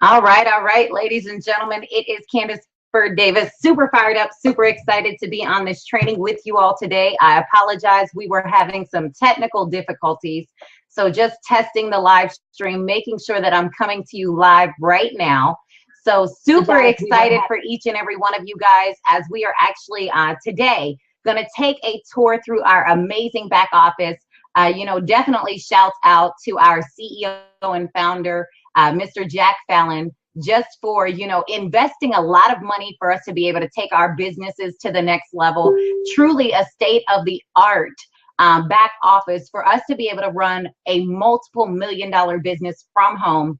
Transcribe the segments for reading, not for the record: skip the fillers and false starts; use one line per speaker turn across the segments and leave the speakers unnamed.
All right, ladies and gentlemen, it is Candace Byrd Davis, super fired up, super excited to be on this training with you all today. I apologize, we were having some technical difficulties, so just testing the live stream, making sure that I'm coming to you live right now. So super excited for each and every one of you guys as we are actually today going to take a tour through our amazing back office. Definitely shouts out to our CEO and founder, Mr. Jack Fallon, just for, investing a lot of money for us to be able to take our businesses to the next level. Truly a state of the art back office for us to be able to run a multiple $1-million business from home.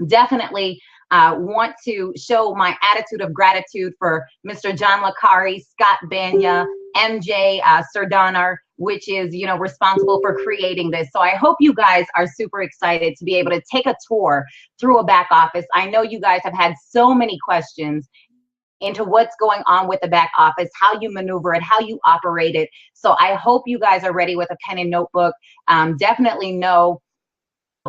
Definitely want to show my attitude of gratitude for Mr. John Licari, Scott Banya, MJ Sardanar, which is, responsible for creating this. So I hope you guys are super excited to be able to take a tour through a back office. I know you guys have had so many questions into what's going on with the back office, how you maneuver it, how you operate it. So I hope you guys are ready with a pen and notebook. Definitely know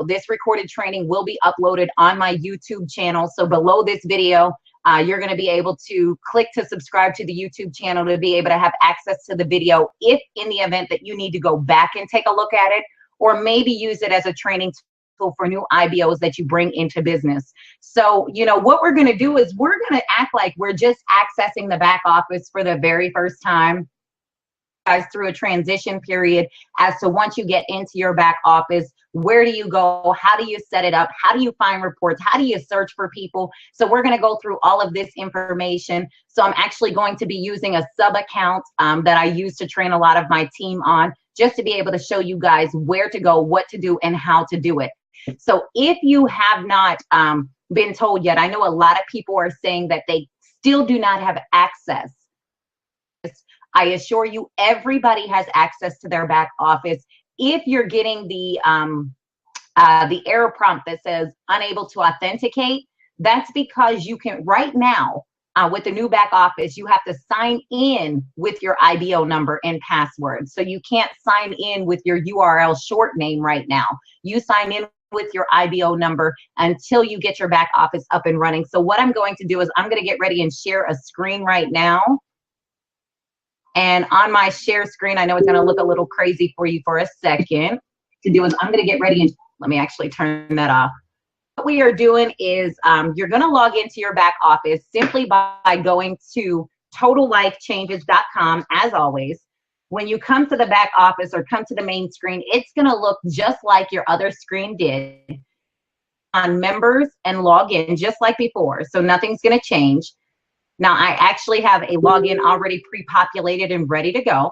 this recorded training will be uploaded on my YouTube channel. So below this video, you're going to be able to click to subscribe to the YouTube channel to be able to have access to the video if in the event that you need to go back and take a look at it, or maybe use it as a training tool for new IBOs that you bring into business. So, what we're going to do is we're going to act like we're just accessing the back office for the very first time, guys, through a transition period as to once you get into your back office, where do you go? How do you set it up? How do you find reports? How do you search for people? So we're going to go through all of this information. So I'm actually going to be using a sub account that I use to train a lot of my team on, just to be able to show you guys where to go, what to do, and how to do it. So if you have not been told yet, I know a lot of people are saying that they still do not have access. I assure you, everybody has access to their back office. If you're getting the error prompt that says unable to authenticate, that's because you can right now with the new back office, you have to sign in with your IBO number and password. So you can't sign in with your URL short name right now. You sign in with your IBO number until you get your back office up and running. So what I'm going to do is I'm going to get ready and share a screen right now. And on my share screen, I know it's going to look a little crazy for you for a second. To do is I'm going to get ready and let me actually turn that off. What we are doing is you're going to log into your back office simply by going to totallifechanges.com. As always, when you come to the back office or come to the main screen, it's going to look just like your other screen did. On members and log in just like before. So nothing's going to change. Now, I actually have a login already pre-populated and ready to go.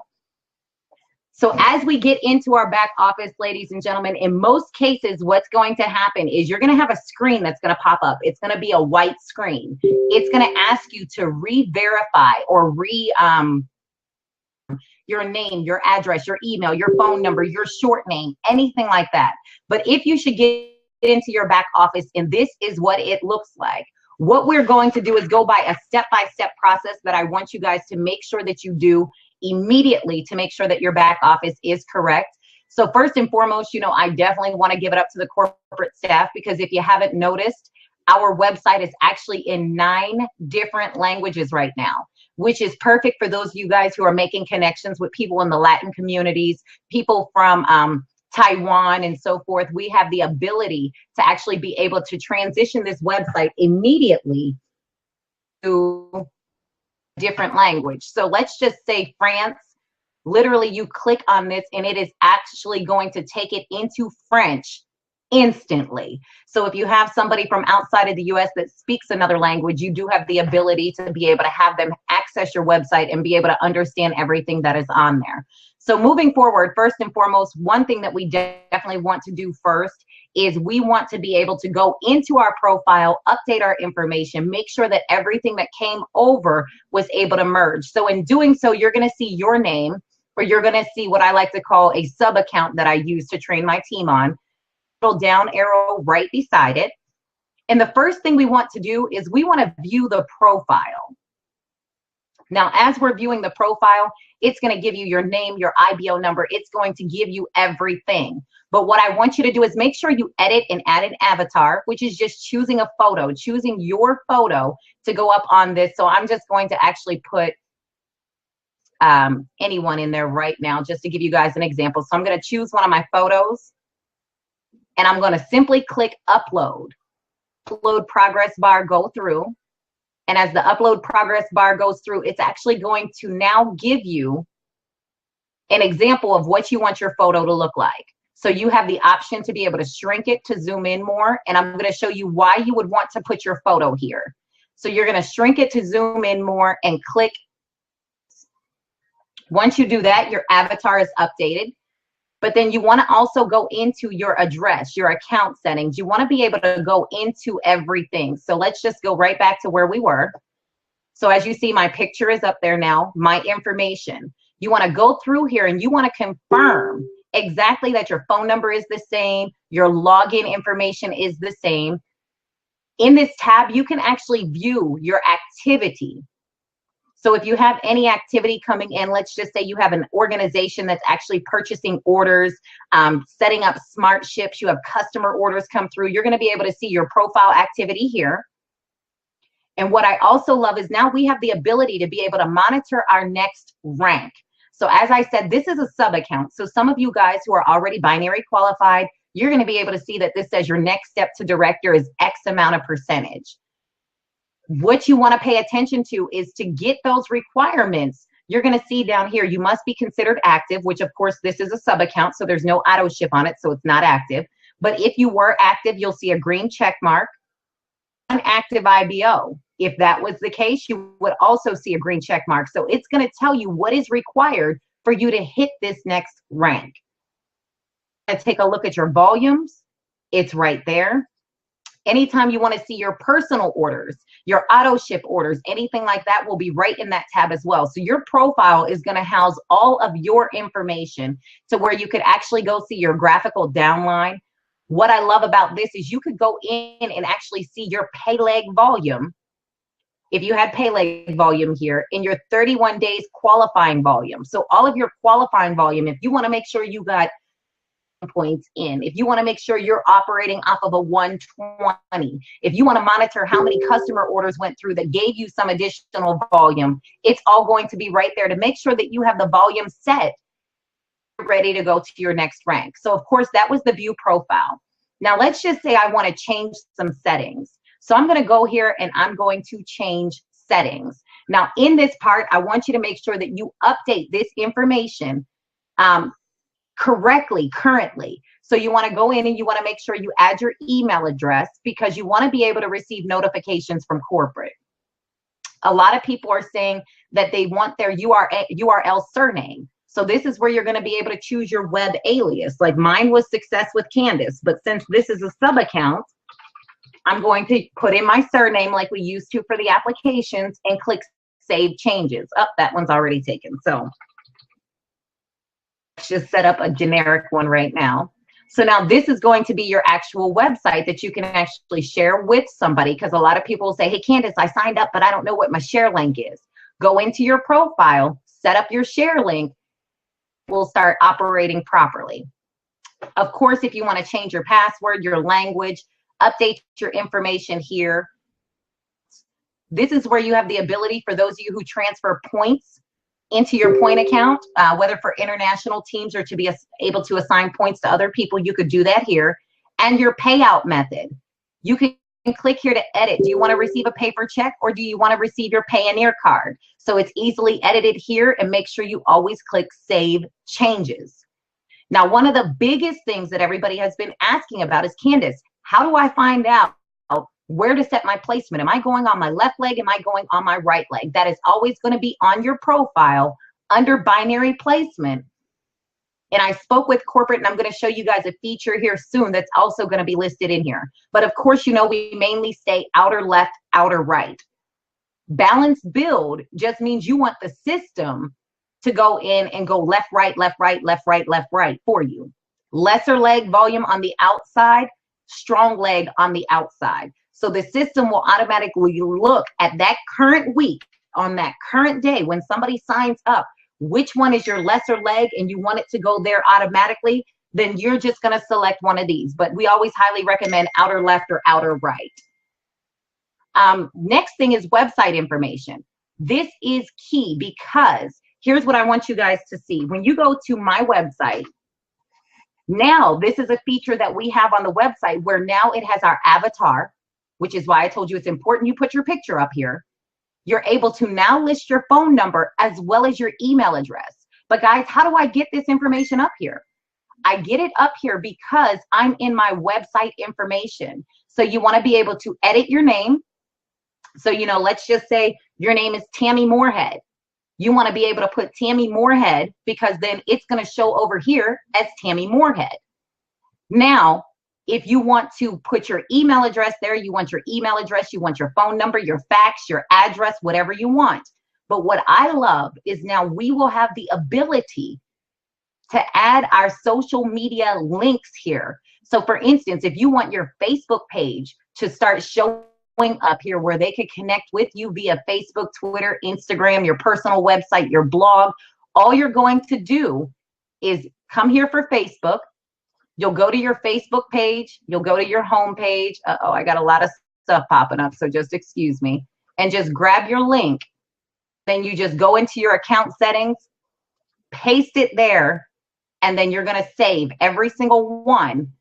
So as we get into our back office, ladies and gentlemen, in most cases, what's going to happen is you're going to have a screen that's going to pop up. It's going to be a white screen. It's going to ask you to re-verify or your name, your address, your email, your phone number, your short name, anything like that. But if you should get into your back office, and this is what it looks like. What we're going to do is go by a step-by-step process that I want you guys to make sure that you do immediately to make sure that your back office is correct. So first and foremost, I definitely want to give it up to the corporate staff, because if you haven't noticed, our website is actually in 9 different languages right now, which is perfect for those of you guys who are making connections with people in the Latin communities, people from Taiwan and so forth. We have the ability to actually be able to transition this website immediately to a different language. So let's just say France. Literally, you click on this and it is actually going to take it into French instantly. So if you have somebody from outside of the US that speaks another language, you do have the ability to be able to have them access your website and be able to understand everything that is on there. So moving forward, first and foremost, one thing that we definitely want to do first is we want to be able to go into our profile, update our information, make sure that everything that came over was able to merge. So in doing so, you're going to see your name, or you're going to see what I like to call a sub account that I use to train my team on. Little down arrow right beside it. And the first thing we want to do is we want to view the profile. Now, as we're viewing the profile, it's going to give you your name, your IBO number. It's going to give you everything. But what I want you to do is make sure you edit and add an avatar, which is just choosing a photo, choosing your photo to go up on this. So I'm just going to actually put anyone in there right now, just to give you guys an example. So I'm going to choose one of my photos, and I'm going to simply click upload. Upload progress bar go through. And as the upload progress bar goes through, it's actually going to now give you an example of what you want your photo to look like. So you have the option to be able to shrink it to zoom in more. And I'm going to show you why you would want to put your photo here. So you're going to shrink it to zoom in more and click. Once you do that, your avatar is updated. But then you want to also go into your address, your account settings. You want to be able to go into everything. So let's just go right back to where we were. So as you see, my picture is up there now, my information. You want to go through here and you want to confirm exactly that your phone number is the same, your login information is the same. In this tab, you can actually view your activity. So if you have any activity coming in, let's just say you have an organization that's actually purchasing orders, setting up smart ships, you have customer orders come through, you're going to be able to see your profile activity here. And what I also love is now we have the ability to be able to monitor our next rank. So as I said, this is a sub account. So some of you guys who are already binary qualified, you're going to be able to see that this says your next step to director is X amount of percentage. What you want to pay attention to is to get those requirements. You're going to see down here, you must be considered active, which of course this is a sub account, so there's no auto ship on it, so it's not active. But if you were active, you'll see a green check mark, an active IBO. If that was the case, you would also see a green check mark. So it's going to tell you what is required for you to hit this next rank. Let's take a look at your volumes. It's right there. Anytime you want to see your personal orders, your auto ship orders, anything like that will be right in that tab as well. So your profile is going to house all of your information to where you could actually go see your graphical downline. What I love about this is you could go in and actually see your pay leg volume. If you had pay leg volume here in your 31 days qualifying volume. So all of your qualifying volume, if you want to make sure you got points in, if you want to make sure you're operating off of a 120, if you want to monitor how many customer orders went through that gave you some additional volume, it's all going to be right there to make sure that you have the volume set ready to go to your next rank. So of course that was the view profile. Now let's just say I want to change some settings. So I'm going to go here and I'm going to change settings. Now in this part, I want you to make sure that you update this information correctly, currently. So you want to go in and you want to make sure you add your email address because you want to be able to receive notifications from corporate. A lot of people are saying that they want their URL surname. So this is where you're going to be able to choose your web alias. Like mine was Success with Candace, but since this is a sub account, I'm going to put in my surname like we used to for the applications and click Save Changes. Oh, that one's already taken. So let's just set up a generic one right now. So now this is going to be your actual website that you can actually share with somebody, because a lot of people say, hey, Candace, I signed up, but I don't know what my share link is. Go into your profile, set up your share link, we'll start operating properly. Of course, if you want to change your password, your language, update your information here. This is where you have the ability for those of you who transfer points into your point account, whether for international teams or to be able to assign points to other people, you could do that here. And your payout method. You can click here to edit. Do you want to receive a paper check or do you want to receive your Payoneer card? So it's easily edited here, and make sure you always click Save Changes. Now, one of the biggest things that everybody has been asking about is, Candace, how do I find out where to set my placement? Am I going on my left leg? Am I going on my right leg? That is always going to be on your profile under binary placement. And I spoke with corporate, and I'm going to show you guys a feature here soon that's also going to be listed in here. But of course, you know, we mainly stay outer left, outer right. Balanced build just means you want the system to go in and go left, right, left, right, left, right, left, right for you. Lesser leg volume on the outside, strong leg on the outside. So the system will automatically look at that current week on that current day when somebody signs up, which one is your lesser leg and you want it to go there automatically, then you're just going to select one of these. But we always highly recommend outer left or outer right. Next thing is website information. This is key because here's what I want you guys to see. When you go to my website, now this is a feature that we have on the website where now it has our avatar, which is why I told you it's important you put your picture up here. You're able to now list your phone number as well as your email address. But guys, how do I get this information up here? I get it up here because I'm in my website information. So you want to be able to edit your name. So, you know, let's just say your name is Tammy Moorhead. You want to be able to put Tammy Moorhead because then it's going to show over here as Tammy Moorhead. Now, if you want to put your email address there, you want your email address, you want your phone number, your fax, your address, whatever you want. But what I love is now we will have the ability to add our social media links here. So for instance, if you want your Facebook page to start showing up here where they could connect with you via Facebook, Twitter, Instagram, your personal website, your blog, all you're going to do is come here for Facebook. You'll go to your Facebook page. You'll go to your home page. Uh-oh, I got a lot of stuff popping up, so just excuse me. And just grab your link. Then you just go into your account settings, paste it there, and then you're going to save every single one.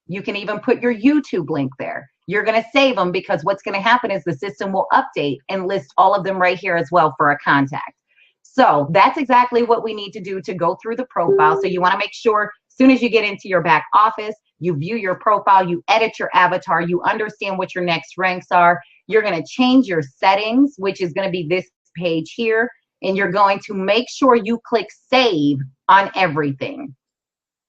You can even put your YouTube link there. You're going to save them because what's going to happen is the system will update and list all of them right here as well for a contact. So that's exactly what we need to do to go through the profile. So you want to make sure as soon as you get into your back office, you view your profile, you edit your avatar, you understand what your next ranks are. You're going to change your settings, which is going to be this page here. And you're going to make sure you click save on everything.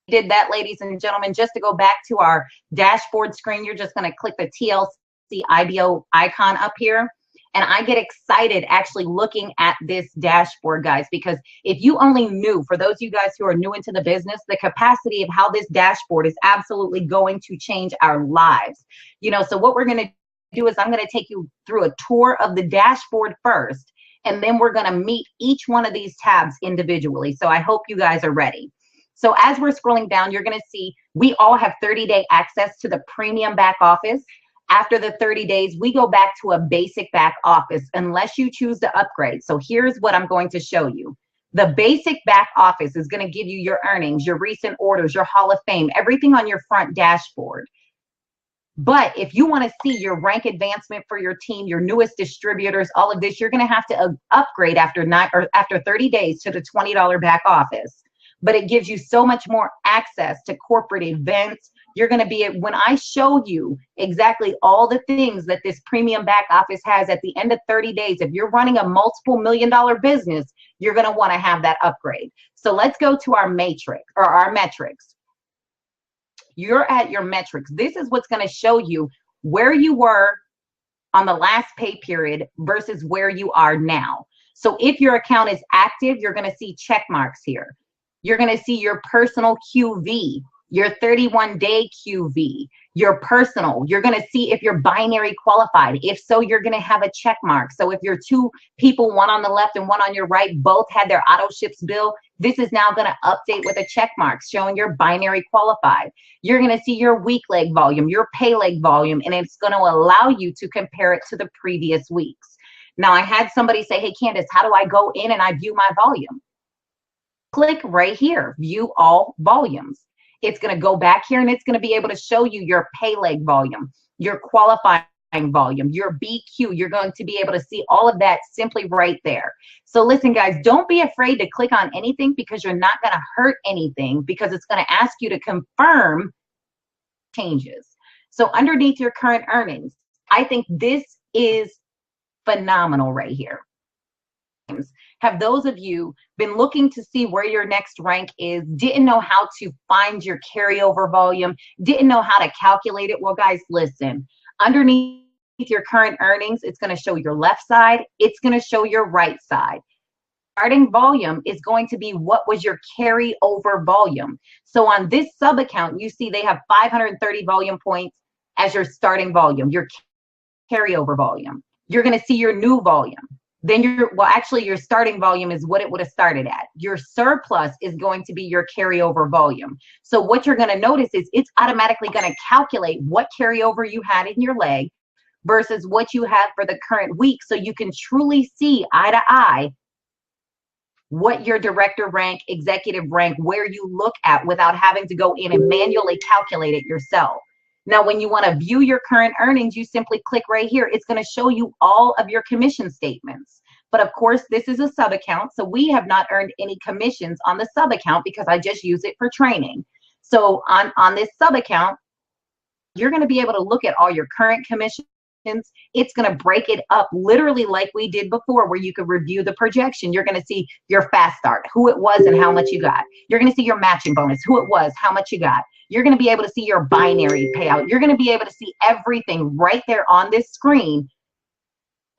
Did that, ladies and gentlemen. Just to go back to our dashboard screen, you're just going to click the TLC IBO icon up here. And I get excited actually looking at this dashboard, guys, because if you only knew, for those of you guys who are new into the business, the capacity of how this dashboard is absolutely going to change our lives. You know, so what we're going to do is I'm going to take you through a tour of the dashboard first, and then we're going to meet each one of these tabs individually. So I hope you guys are ready. So as we're scrolling down, you're going to see we all have 30-day access to the premium back office. After the 30 days, we go back to a basic back office unless you choose to upgrade. So here's what I'm going to show you. The basic back office is going to give you your earnings, your recent orders, your Hall of Fame, everything on your front dashboard. But if you want to see your rank advancement for your team, your newest distributors, all of this, you're going to have to upgrade after 30 days to the $20 back office. But it gives you so much more access to corporate events. You're going to be, when I show you exactly all the things that this premium back office has at the end of 30 days, if you're running a multiple $1-million business, you're going to want to have that upgrade. So let's go to our matrix or our metrics. You're at your metrics. This is what's going to show you where you were on the last pay period versus where you are now. So if your account is active, you're going to see check marks here. You're going to see your personal QV, your 31-day QV, your personal. You're going to see if you're binary qualified. If so, you're going to have a check mark. So if you're two people, one on the left and one on your right, both had their auto ships bill, this is now going to update with a check mark showing you're binary qualified. You're going to see your week leg volume, your pay leg volume, and it's going to allow you to compare it to the previous weeks. Now, I had somebody say, hey, Candace, how do I go in and I view my volume? Click right here, view all volumes. It's going to go back here and it's going to be able to show you your pay leg volume, your qualifying volume, your BQ. You're going to be able to see all of that simply right there. So listen, guys, don't be afraid to click on anything because you're not going to hurt anything because it's going to ask you to confirm changes. So underneath your current earnings, I think this is phenomenal right here. Have those of you been looking to see where your next rank is, didn't know how to find your carryover volume, didn't know how to calculate it? Well, guys, listen, underneath your current earnings, it's going to show your left side, it's going to show your right side. Starting volume is going to be what was your carryover volume. So on this sub account, you see they have 530 volume points as your starting volume, your carryover volume. You're going to see your new volume. then your starting volume is what it would have started at. Your surplus is going to be your carryover volume. So what you're going to notice is it's automatically going to calculate what carryover you had in your leg versus what you have for the current week. So you can truly see eye to eye what your director rank, executive rank, where you look at without having to go in and manually calculate it yourself. Now, when you want to view your current earnings, you simply click right here. It's going to show you all of your commission statements. But of course, this is a sub account. So we have not earned any commissions on the sub account because I just use it for training. So on this sub account, you're going to be able to look at all your current commissions. It's going to break it up literally like we did before, where you could review the projection. You're going to see your fast start, who it was and how much you got. You're going to see your matching bonus, who it was, how much you got. You're going to be able to see your binary payout. You're going to be able to see everything right there on this screen.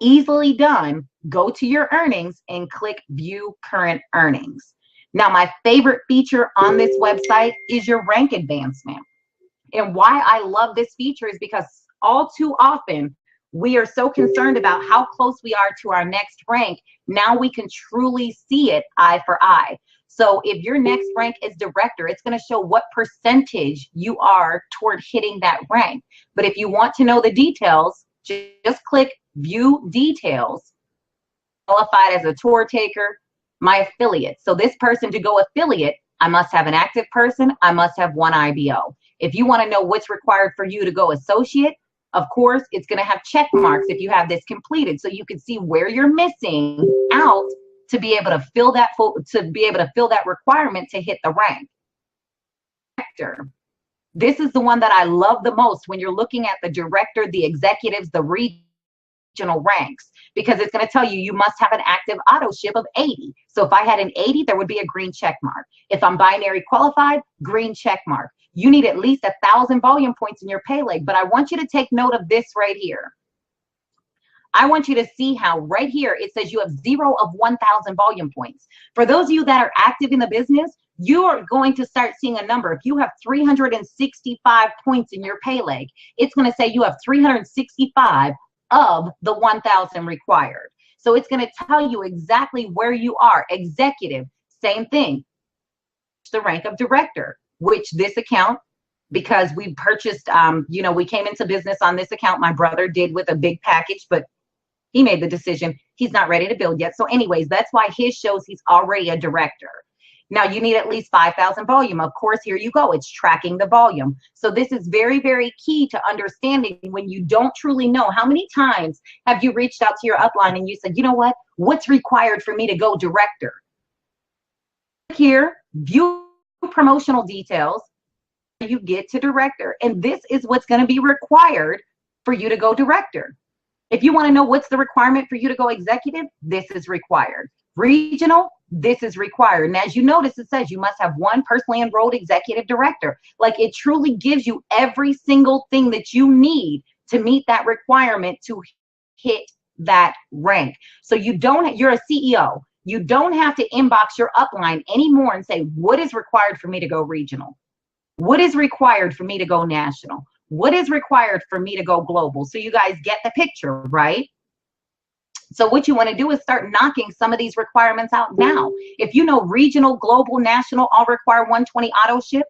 Easily done. Go to your earnings and click view current earnings. Now, my favorite feature on this website is your rank advancement. And why I love this feature is because all too often we are so concerned about how close we are to our next rank. Now we can truly see it eye for eye. So if your next rank is director, it's going to show what percentage you are toward hitting that rank. But if you want to know the details, just click view details. Qualified as a tour taker, my affiliate. So this person, to go affiliate, I must have an active person. I must have one IBO. If you want to know what's required for you to go associate, of course, it's going to have check marks if you have this completed, so you can see where you're missing out to be able to fill that requirement to hit the rank. This is the one that I love the most when you're looking at the director, the executives, the regional ranks, because it's going to tell you you must have an active auto ship of 80. So if I had an 80, there would be a green check mark. If I'm binary qualified, green check mark. You need at least 1,000 volume points in your pay leg. But I want you to take note of this right here. I want you to see how right here it says you have 0 of 1,000 volume points. For those of you that are active in the business, you are going to start seeing a number. If you have 365 points in your pay leg, it's going to say you have 365 of the 1,000 required. So it's going to tell you exactly where you are. Executive, same thing. The rank of director, which this account, because we purchased, we came into business on this account. My brother did with a big package, but he made the decision he's not ready to build yet. So anyways, that's why his shows he's already a director. Now you need at least 5,000 volume. Of course, here you go. It's tracking the volume. So this is very, very key to understanding when you don't truly know. How many times have you reached out to your upline and you said, you know what? What's required for me to go director? Here, view promotional details. You get to director. And this is what's going to be required for you to go director. If you want to know what's the requirement for you to go executive, this is required. Regional, this is required. And as you notice, it says you must have one personally enrolled executive director. Like, it truly gives you every single thing that you need to meet that requirement to hit that rank. So you're a CEO. You don't have to inbox your upline anymore and say, what is required for me to go regional? What is required for me to go national? What is required for me to go global? So you guys get the picture, right? So what you want to do is start knocking some of these requirements out now. If you know regional, global, national all require 120 auto ship,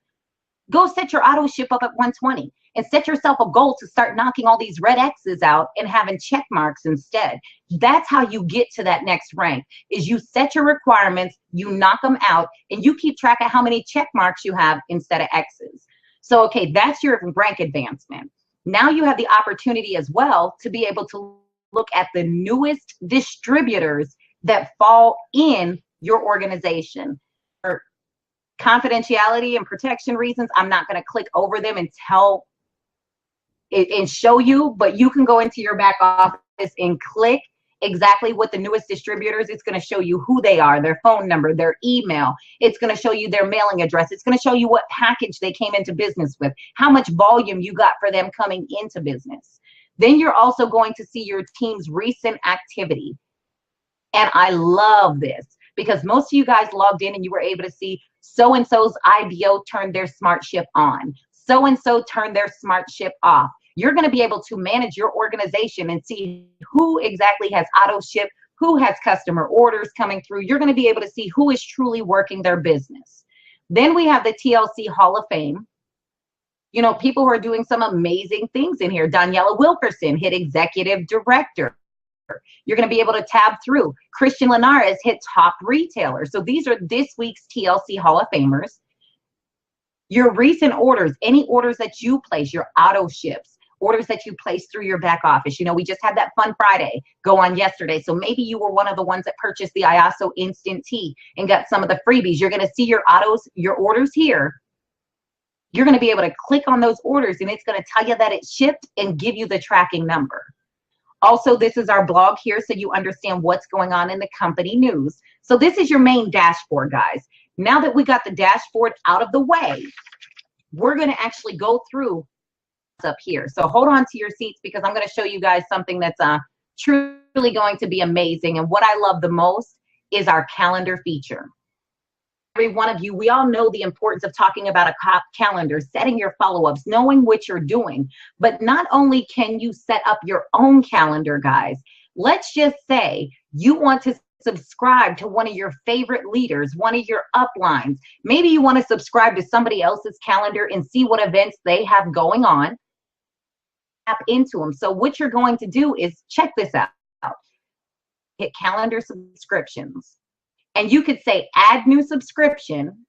go set your auto ship up at 120 and set yourself a goal to start knocking all these red X's out and having check marks instead. That's how you get to that next rank, is you set your requirements, you knock them out, and you keep track of how many check marks you have instead of X's. So, okay, that's your rank advancement. Now you have the opportunity as well to be able to look at the newest distributors that fall in your organization. For confidentiality and protection reasons, I'm not going to click over them and tell it and show you, but you can go into your back office and click exactly what the newest distributors. It's going to show you who they are, their phone number, their email. It's going to show you their mailing address. It's going to show you what package they came into business with, how much volume you got for them coming into business. Then you're also going to see your team's recent activity. And I love this because most of you guys logged in and you were able to see so-and-so's IBO turned their smart ship on. So-and-so turned their smart ship off. You're going to be able to manage your organization and see who exactly has auto ship, who has customer orders coming through. You're going to be able to see who is truly working their business. Then we have the TLC Hall of Fame. You know, people who are doing some amazing things in here. Daniela Wilkerson hit executive director. You're going to be able to tab through. Christian Linares hit top retailer. So these are this week's TLC Hall of Famers. Your recent orders, any orders that you place, your auto ships, orders that you place through your back office. You know, we just had that Fun Friday go on yesterday. So maybe you were one of the ones that purchased the IASO Instant Tea and got some of the freebies. You're going to see your orders here. You're going to be able to click on those orders and it's going to tell you that it shipped and give you the tracking number. Also, this is our blog here so you understand what's going on in the company news. So this is your main dashboard, guys. Now that we got the dashboard out of the way, we're going to actually go through up here. So hold on to your seats because I'm going to show you guys something that's truly going to be amazing. And what I love the most is our calendar feature. Every one of you, we all know the importance of talking about a calendar, setting your follow-ups, knowing what you're doing. But not only can you set up your own calendar, guys, let's just say you want to subscribe to one of your favorite leaders, one of your uplines. Maybe you want to subscribe to somebody else's calendar and see what events they have going on. Tap into them. So what you're going to do is check this out. Hit calendar subscriptions. And you could say add new subscription.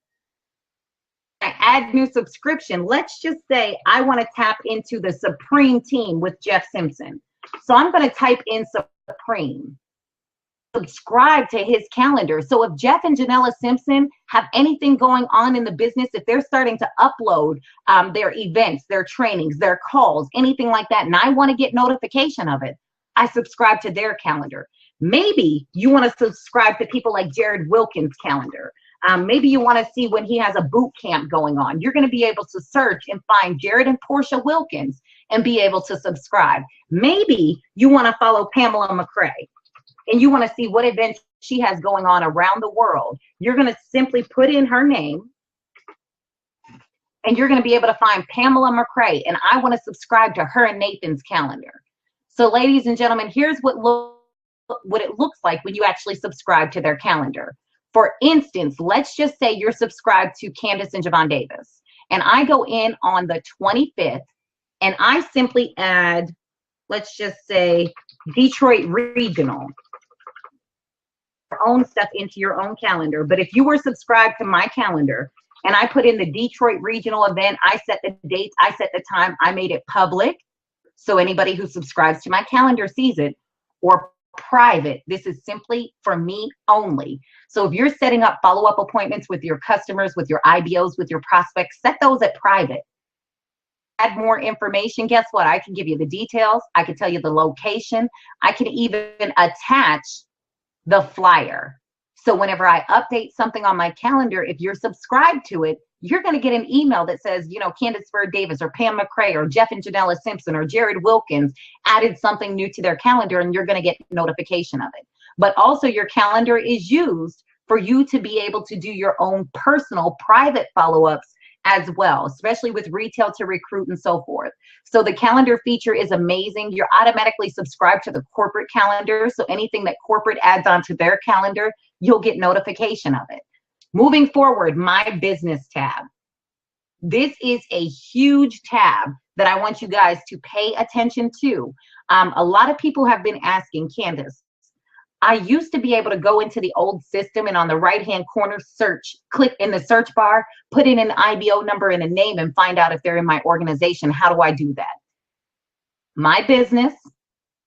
Add new subscription. Let's just say I want to tap into the Supreme team with Jeff Simpson. So I'm going to type in Supreme. Subscribe to his calendar. So if Jeff and Janella Simpson have anything going on in the business, if they're starting to upload their events, their trainings, their calls, anything like that, and I want to get notification of it, I subscribe to their calendar. Maybe you want to subscribe to people like Jared Wilkins' calendar. Maybe you want to see when he has a boot camp going on. You're going to be able to search and find Jared and Portia Wilkins and be able to subscribe. Maybe you want to follow Pamela McCray and you want to see what events she has going on around the world. You're going to simply put in her name and you're going to be able to find Pamela McCray, and I want to subscribe to her and Nathan's calendar. So ladies and gentlemen, here's what it looks like when you actually subscribe to their calendar. For instance, let's just say you're subscribed to Candace and Javon Davis, and I go in on the 25th and I simply add, let's just say Detroit Regional, your own stuff into your own calendar. But if you were subscribed to my calendar and I put in the Detroit Regional event, I set the dates, I set the time, I made it public. So anybody who subscribes to my calendar sees it, or private. This is simply for me only. So if you're setting up follow-up appointments with your customers, with your IBOs, with your prospects, set those at private. Add more information. Guess what? I can give you the details. I can tell you the location. I can even attach the flyer. So whenever I update something on my calendar, if you're subscribed to it, you're going to get an email that says, you know, Candace Byrd Davis or Pam McCray or Jeff and Janella Simpson or Jared Wilkins added something new to their calendar, and you're going to get notification of it. But also your calendar is used for you to be able to do your own personal private follow-ups as well, especially with retail to recruit and so forth. So the calendar feature is amazing. You're automatically subscribed to the corporate calendar. So anything that corporate adds onto their calendar, you'll get notification of it. Moving forward, my business tab. This is a huge tab that I want you guys to pay attention to. A lot of people have been asking, Candace, I used to be able to go into the old system and on the right-hand corner search, click in the search bar, put in an IBO number and a name and find out if they're in my organization. How do I do that? My business,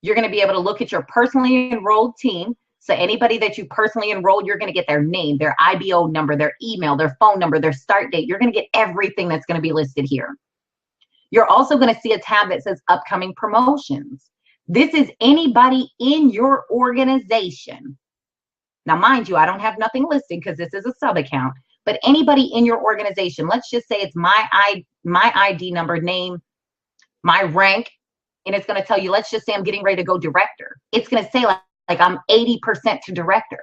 you're going to be able to look at your personally enrolled team. So anybody that you personally enrolled, you're going to get their name, their IBO number, their email, their phone number, their start date. You're going to get everything that's going to be listed here. You're also going to see a tab that says upcoming promotions. This is anybody in your organization. Now, mind you, I don't have nothing listed because this is a sub account, but anybody in your organization, let's just say it's my ID number, name, my rank, and it's going to tell you, let's just say I'm getting ready to go director. It's going to say like I'm 80% to director,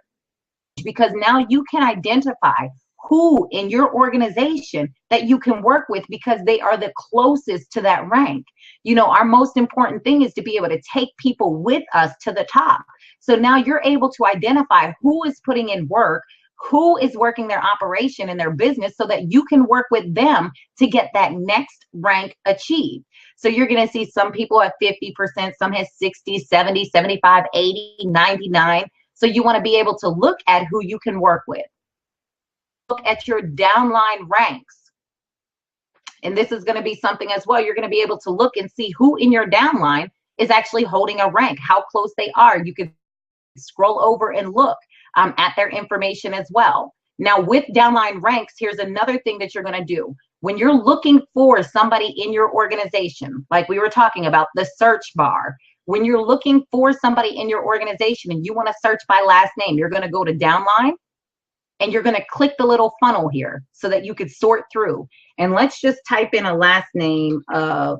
because now you can identify who in your organization that you can work with because they are the closest to that rank. You know, our most important thing is to be able to take people with us to the top. So now you're able to identify who is putting in work, who is working their operation and their business so that you can work with them to get that next rank achieved. So you're going to see some people at 50%, some has 60, 70, 75, 80, 99. So you want to be able to look at who you can work with. Look at your downline ranks. And this is going to be something as well. You're going to be able to look and see who in your downline is actually holding a rank, how close they are. You can scroll over and look at their information as well. Now with downline ranks, here's another thing that you're going to do. When you're looking for somebody in your organization, like we were talking about the search bar, when you're looking for somebody in your organization and you want to search by last name, you're going to go to downline and you're going to click the little funnel here so that you could sort through. And let's just type in a last name of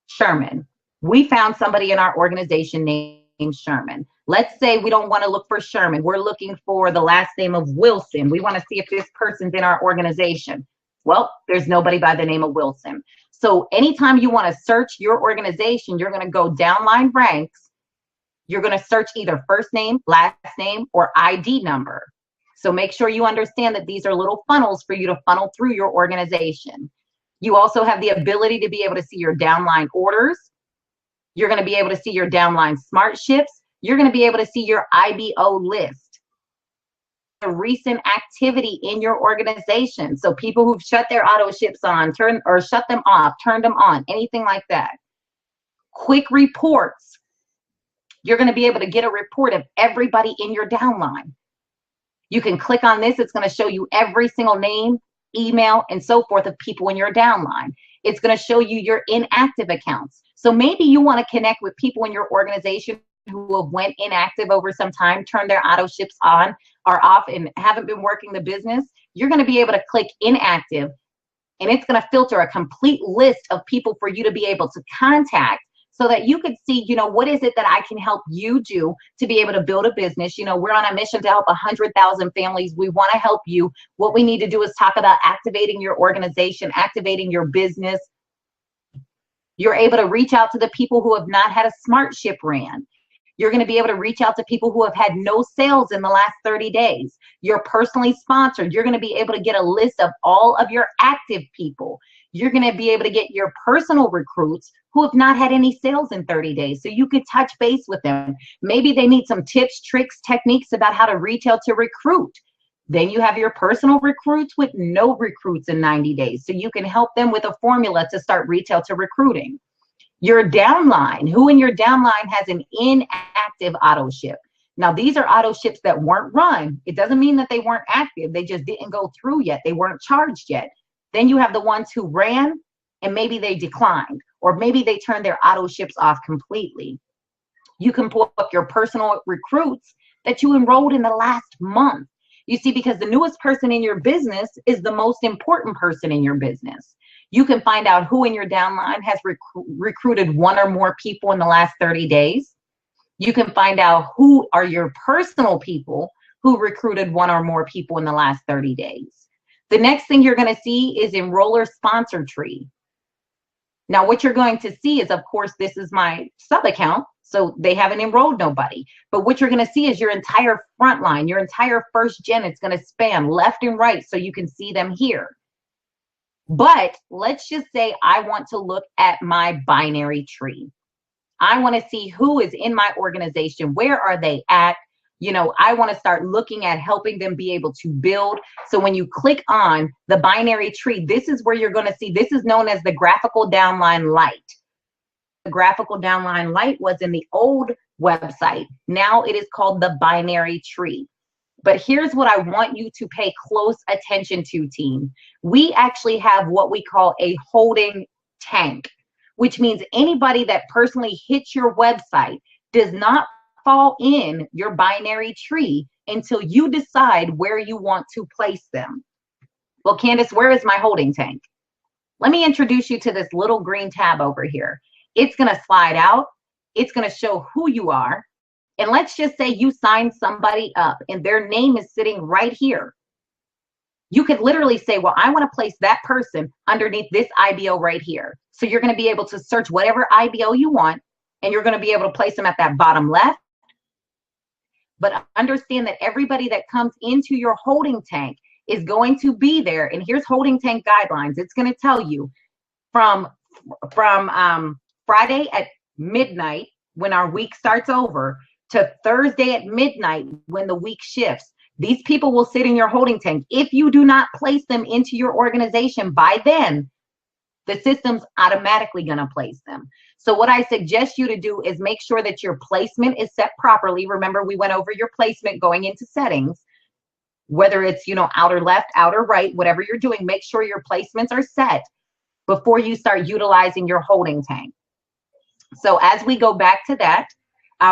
Sherman. We found somebody in our organization named Sherman. Let's say we don't want to look for Sherman. We're looking for the last name of Wilson. We want to see if this person's in our organization. Well, there's nobody by the name of Wilson. So anytime you want to search your organization, you're going to go downline ranks. You're going to search either first name, last name, or ID number. So make sure you understand that these are little funnels for you to funnel through your organization. You also have the ability to be able to see your downline orders. You're going to be able to see your downline smart shifts. You're going to be able to see your IBO list. The recent activity in your organization. So people who've shut their auto ships on, shut them off, turned them on, anything like that. Quick reports. You're going to be able to get a report of everybody in your downline. You can click on this. It's going to show you every single name, email, and so forth of people in your downline. It's going to show you your inactive accounts. So maybe you want to connect with people in your organization who have went inactive over some time, turned their auto ships on or off and haven't been working the business. You're going to be able to click inactive and it's going to filter a complete list of people for you to be able to contact so that you could see, you know, what is it that I can help you do to be able to build a business? You know, we're on a mission to help 100,000 families. We want to help you. What we need to do is talk about activating your organization, activating your business. You're able to reach out to the people who have not had a smart ship ran. You're going to be able to reach out to people who have had no sales in the last 30 days. You're personally sponsored. You're going to be able to get a list of all of your active people. You're going to be able to get your personal recruits who have not had any sales in 30 days. So you could touch base with them. Maybe they need some tips, tricks, techniques about how to reach out to recruit. Then you have your personal recruits with no recruits in 90 days. So you can help them with a formula to start retail to recruiting. Your downline, who in your downline has an inactive auto ship? Now, these are auto ships that weren't run. It doesn't mean that they weren't active. They just didn't go through yet. They weren't charged yet. Then you have the ones who ran and maybe they declined, or maybe they turned their auto ships off completely. You can pull up your personal recruits that you enrolled in the last month. You see, because the newest person in your business is the most important person in your business. You can find out who in your downline has recruited one or more people in the last 30 days. You can find out who are your personal people who recruited one or more people in the last 30 days. The next thing you're going to see is enroller sponsor tree. Now, what you're going to see is, of course, this is my sub account. So they haven't enrolled nobody. But what you're going to see is your entire front line, your entire first gen. It's going to span left and right so you can see them here. But let's just say I want to look at my binary tree. I want to see who is in my organization. Where are they at? You know, I want to start looking at helping them be able to build. So when you click on the binary tree, this is where you're going to see, this is known as the graphical downline light. The graphical downline light was in the old website. Now it is called the binary tree. But here's what I want you to pay close attention to, team. We actually have what we call a holding tank, which means anybody that personally hits your website does not fall in your binary tree until you decide where you want to place them. Well, Candace, where is my holding tank? Let me introduce you to this little green tab over here. It's going to slide out. It's going to show who you are. And let's just say you sign somebody up and their name is sitting right here. You could literally say, well, I want to place that person underneath this IBO right here. So you're going to be able to search whatever IBO you want, and you're going to be able to place them at that bottom left. But understand that everybody that comes into your holding tank is going to be there. And here's holding tank guidelines. It's going to tell you from Friday at midnight when our week starts over to Thursday at midnight when the week shifts. These people will sit in your holding tank. If you do not place them into your organization by then, the system's automatically going to place them. So what I suggest you to do is make sure that your placement is set properly. Remember, we went over your placement going into settings, whether it's, outer left, outer right, whatever you're doing, make sure your placements are set before you start utilizing your holding tank. So as we go back to that,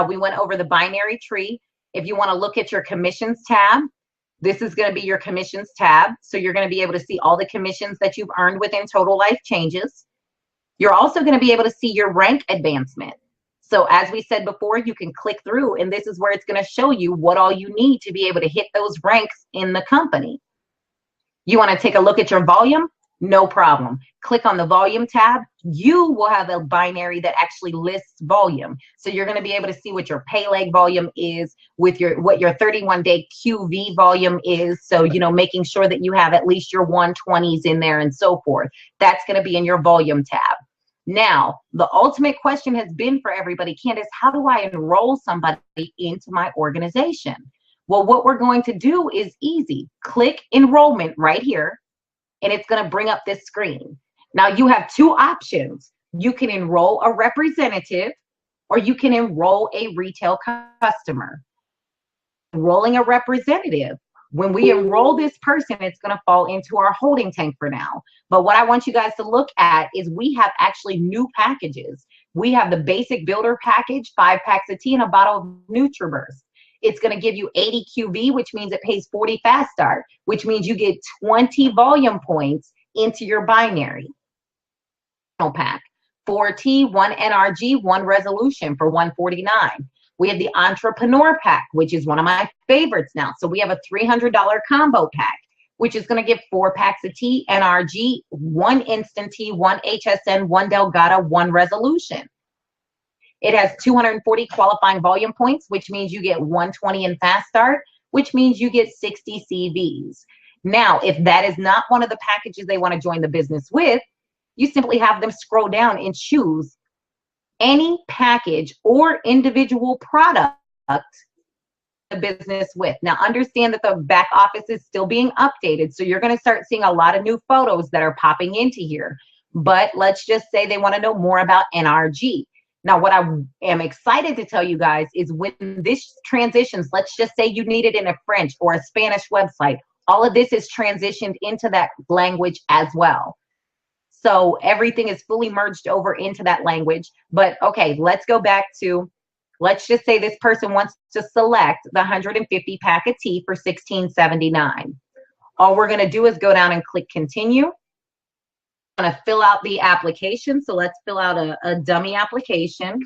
we went over the binary tree. If you want to look at your commissions tab, this is going to be your commissions tab. So you're going to be able to see all the commissions that you've earned within Total Life Changes. You're also going to be able to see your rank advancement. So as we said before, you can click through, and this is where it's going to show you what all you need to be able to hit those ranks in the company. You want to take a look at your volume? No problem. Click on the volume tab. You will have a binary that actually lists volume. So you're going to be able to see what your pay leg volume is, with what your 31-day QV volume is. So, making sure that you have at least your 120s in there and so forth. That's going to be in your volume tab. Now, the ultimate question has been for everybody, Candace, how do I enroll somebody into my organization? Well, what we're going to do is easy. Click enrollment right here, and it's going to bring up this screen. Now you have two options. You can enroll a representative, or you can enroll a retail customer. Enrolling a representative, when we enroll this person, it's going to fall into our holding tank for now. But what I want you guys to look at is we have actually new packages. We have the basic builder package, 5 packs of tea and a bottle of NutriBurst. It's going to give you 80 QV, which means it pays 40 fast start, which means you get 20 volume points into your binary pack. 4T, 1 NRG, 1 resolution for 149. We have the entrepreneur pack, which is one of my favorites now. So we have a $300 combo pack, which is going to give 4 packs of tea, NRG, 1 instant tea, 1 HSN, 1 Delgado, 1 resolution. It has 240 qualifying volume points, which means you get 120 in fast start, which means you get 60 CVs. Now, if that is not one of the packages they want to join the business with, you simply have them scroll down and choose any package or individual product the business with. Now, understand that the back office is still being updated, so you're going to start seeing a lot of new photos that are popping into here. But let's just say they want to know more about NRG. Now, what I am excited to tell you guys is when this transitions, let's just say you need it in a French or a Spanish website, all of this is transitioned into that language as well. So everything is fully merged over into that language. But okay, let's go back to, let's just say this person wants to select the 150 pack of tea for $16.79. All we're going to do is go down and click continue. I'm going to fill out the application. So let's fill out a dummy application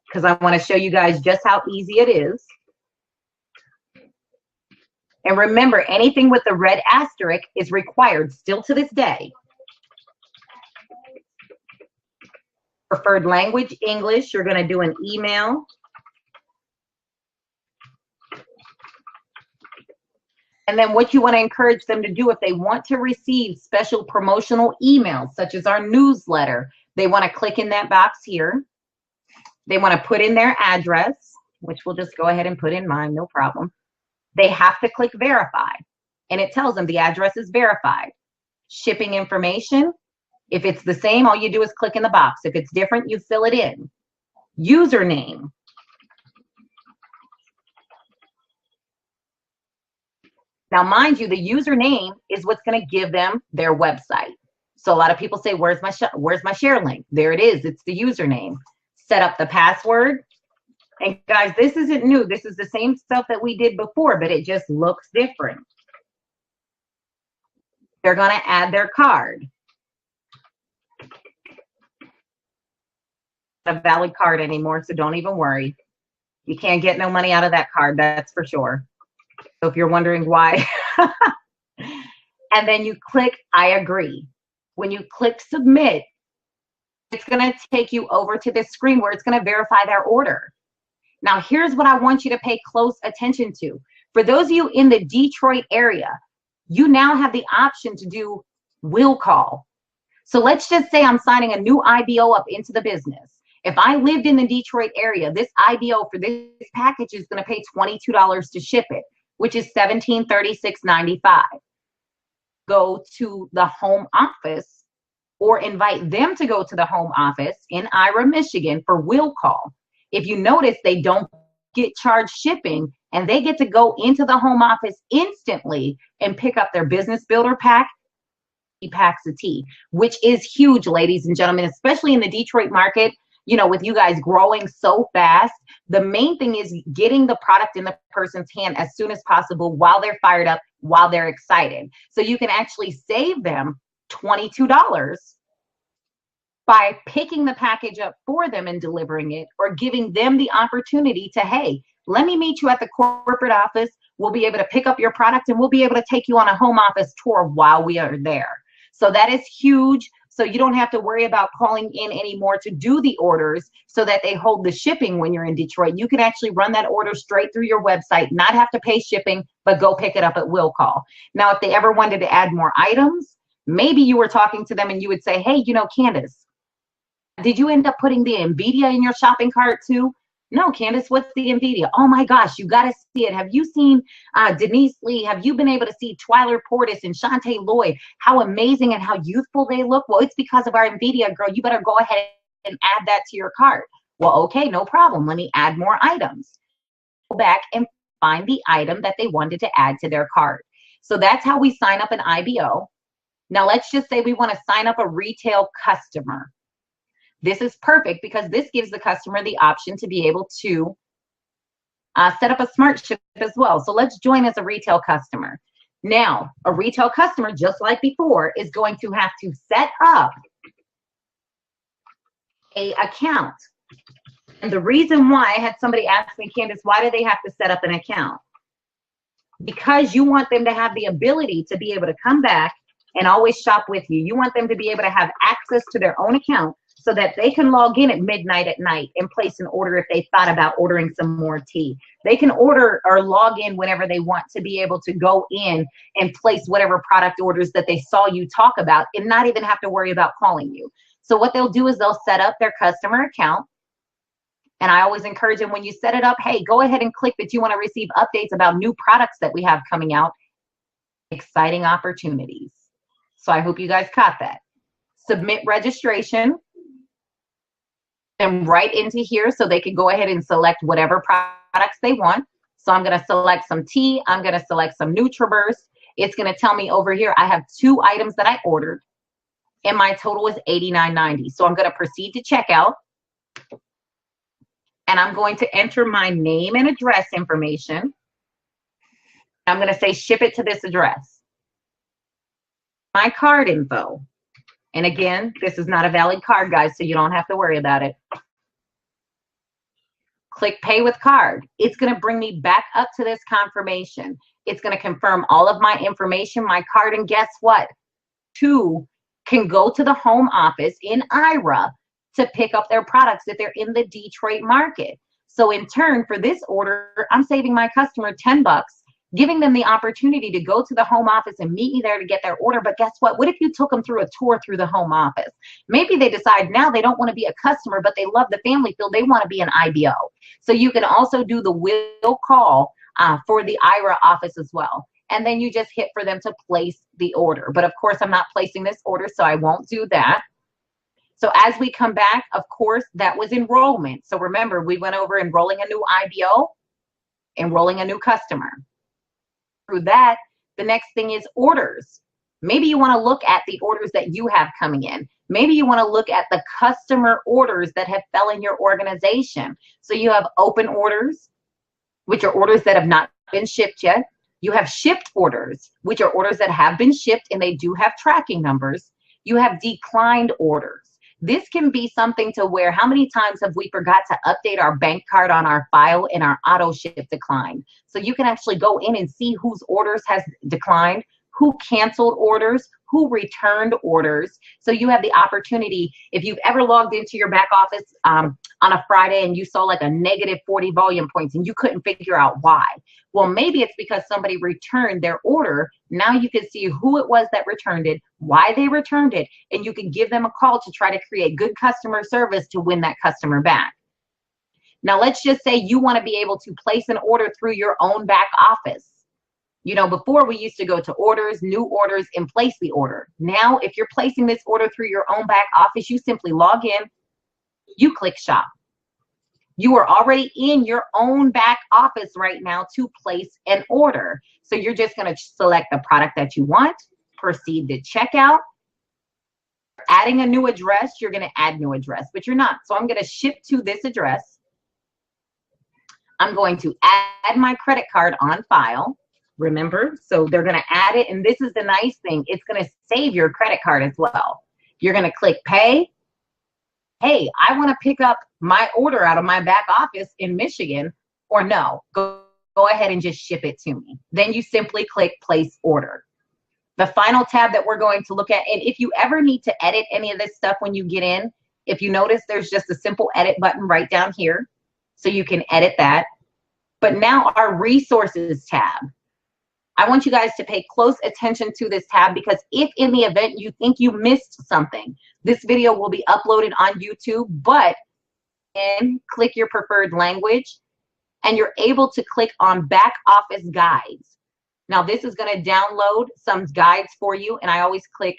because I want to show you guys just how easy it is. And remember, anything with the red asterisk is required still to this day. Preferred language, English. You're going to do an email. And then what you want to encourage them to do if they want to receive special promotional emails, such as our newsletter, they want to click in that box here. They want to put in their address, which we'll just go ahead and put in mine, no problem. They have to click verify, and it tells them the address is verified. Shipping information, if it's the same, all you do is click in the box. If it's different, you fill it in. Username. Now, mind you, the username is what's going to give them their website. So a lot of people say, where's my share link? There it is. It's the username. Set up the password. And guys, this isn't new. This is the same stuff that we did before, but it just looks different. They're going to add their card. A valid card anymore, so don't even worry. You can't get no money out of that card, that's for sure. So if you're wondering why, and then you click I agree. When you click submit, it's going to take you over to this screen where it's going to verify their order. Now, here's what I want you to pay close attention to. For those of you in the Detroit area, you now have the option to do will call. So let's just say I'm signing a new IBO up into the business. If I lived in the Detroit area, this IBO for this package is going to pay $22 to ship it, which is $1736.95. Go to the home office or invite them to go to the home office in Ira, Michigan for will call. If you notice, they don't get charged shipping and they get to go into the home office instantly and pick up their business builder pack, packs of tea, which is huge, ladies and gentlemen, especially in the Detroit market. You know, with you guys growing so fast, the main thing is getting the product in the person's hand as soon as possible while they're fired up, while they're excited. So you can actually save them $22 by picking the package up for them and delivering it, or giving them the opportunity to, hey, let me meet you at the corporate office. We'll be able to pick up your product and we'll be able to take you on a home office tour while we are there. So that is huge. So you don't have to worry about calling in anymore to do the orders so that they hold the shipping when you're in Detroit. You can actually run that order straight through your website, not have to pay shipping, but go pick it up at will call. Now, if they ever wanted to add more items, maybe you were talking to them and you would say, hey, you know, Candace, did you end up putting the NVIDIA in your shopping cart too? No, Candace, what's the NVIDIA? Oh my gosh, you got to see it. Have you seen Denise Lee? Have you been able to see Twyler Portis and Shantae Lloyd? How amazing and how youthful they look. Well, it's because of our NVIDIA, girl. You better go ahead and add that to your cart. Well, okay, no problem. Let me add more items. Go back and find the item that they wanted to add to their cart. So that's how we sign up an IBO. Now, let's just say we want to sign up a retail customer. This is perfect because this gives the customer the option to be able to set up a smart ship as well. So let's join as a retail customer. Now, a retail customer, just like before, is going to have to set up an account. And the reason why, I had somebody ask me, Candace, why do they have to set up an account? Because you want them to have the ability to be able to come back and always shop with you. You want them to be able to have access to their own account so that they can log in at midnight at night and place an order if they thought about ordering some more tea. They can order or log in whenever they want to be able to go in and place whatever product orders that they saw you talk about and not even have to worry about calling you. So what they'll do is they'll set up their customer account. And I always encourage them, when you set it up, hey, go ahead and click that you want to receive updates about new products that we have coming out. Exciting opportunities. So I hope you guys caught that. Submit registration. And right into here so they can go ahead and select whatever products they want. So I'm going to select some tea. I'm going to select some NutriBurst. It's going to tell me over here I have 2 items that I ordered and my total is $89.90. So I'm going to proceed to checkout and I'm going to enter my name and address information. I'm going to say ship it to this address. My card info. And again, this is not a valid card, guys, so you don't have to worry about it. Click pay with card. It's going to bring me back up to this confirmation. It's going to confirm all of my information, my card, and guess what? 2 can go to the home office in Ira to pick up their products if they're in the Detroit market. So in turn, for this order, I'm saving my customer $10, giving them the opportunity to go to the home office and meet me there to get their order. But guess what? What if you took them through a tour through the home office? Maybe they decide now they don't want to be a customer, but they love the family feel. They want to be an IBO. So you can also do the will call for the IRA office as well. And then you just hit for them to place the order. But of course, I'm not placing this order, so I won't do that. So as we come back, of course, that was enrollment. So remember, we went over enrolling a new IBO, enrolling a new customer. Through that, the next thing is orders. Maybe you want to look at the orders that you have coming in. Maybe you want to look at the customer orders that have fell in your organization. So you have open orders, which are orders that have not been shipped yet. You have shipped orders, which are orders that have been shipped and they do have tracking numbers. You have declined orders. This can be something to where, how many times have we forgot to update our bank card on our file and our auto ship declined? So you can actually go in and see whose orders has declined, who canceled orders, who returned orders. So you have the opportunity, if you've ever logged into your back office on a Friday and you saw like a negative 40 volume points and you couldn't figure out why. Well, maybe it's because somebody returned their order. Now you can see who it was that returned it, why they returned it, and you can give them a call to try to create good customer service to win that customer back. Now, let's just say you want to be able to place an order through your own back office. You know, before we used to go to orders, new orders, and place the order. Now, if you're placing this order through your own back office, you simply log in, you click shop. You are already in your own back office right now to place an order. So you're just going to select the product that you want, proceed to checkout. Adding a new address, you're going to add new address, but you're not. So I'm going to ship to this address. I'm going to add my credit card on file. Remember, so they're going to add it, and this is the nice thing. It's going to save your credit card as well. You're going to click pay. Hey, I want to pick up my order out of my back office in Michigan, or no, go ahead and just ship it to me. Then you simply click place order. The final tab that we're going to look at, and if you ever need to edit any of this stuff when you get in, if you notice, there's just a simple edit button right down here, so you can edit that. But now our resources tab. I want you guys to pay close attention to this tab, because if in the event you think you missed something, this video will be uploaded on YouTube, but then click your preferred language and you're able to click on back office guides. Now this is going to download some guides for you, and I always click